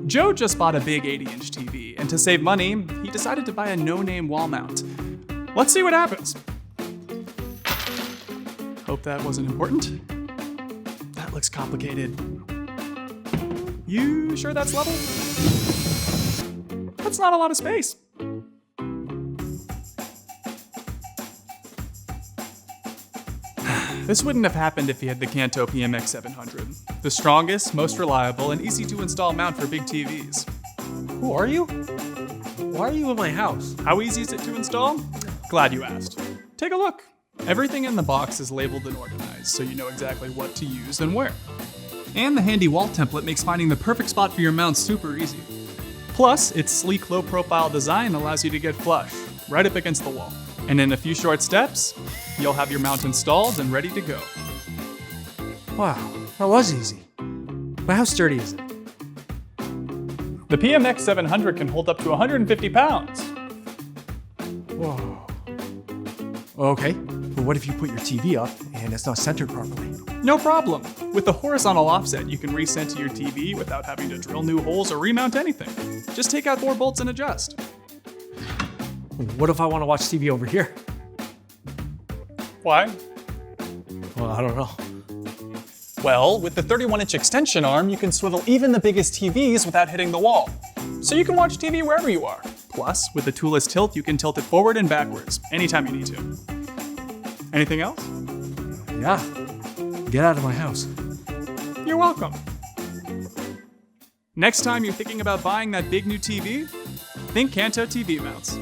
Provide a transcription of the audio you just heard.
Joe just bought a big 80-inch TV, and to save money, he decided to buy a no-name wall mount. Let's see what happens. Hope that wasn't important. That looks complicated. You sure that's level? That's not a lot of space. This wouldn't have happened if he had the Kanto PMX700, the strongest, most reliable, and easy to install mount for big TVs. Who are you? Why are you in my house? How easy is it to install? Glad you asked. Take a look. Everything in the box is labeled and organized, so you know exactly what to use and where. And the handy wall template makes finding the perfect spot for your mount super easy. Plus, its sleek, low-profile design allows you to get flush, right up against the wall. And in a few short steps, you'll have your mount installed and ready to go. Wow, that was easy. But how sturdy is it? The PMX700 can hold up to 150 pounds. Whoa. Okay, but what if you put your TV up and it's not centered properly? No problem. With the horizontal offset, you can recenter your TV without having to drill new holes or remount anything. Just take out 4 bolts and adjust. What if I want to watch TV over here? Why? Well, I don't know. Well, with the 31-inch extension arm, you can swivel even the biggest TVs without hitting the wall. So you can watch TV wherever you are. Plus, with the toolless tilt, you can tilt it forward and backwards, anytime you need to. Anything else? Yeah. Get out of my house. You're welcome. Next time you're thinking about buying that big new TV, think Kanto TV mounts.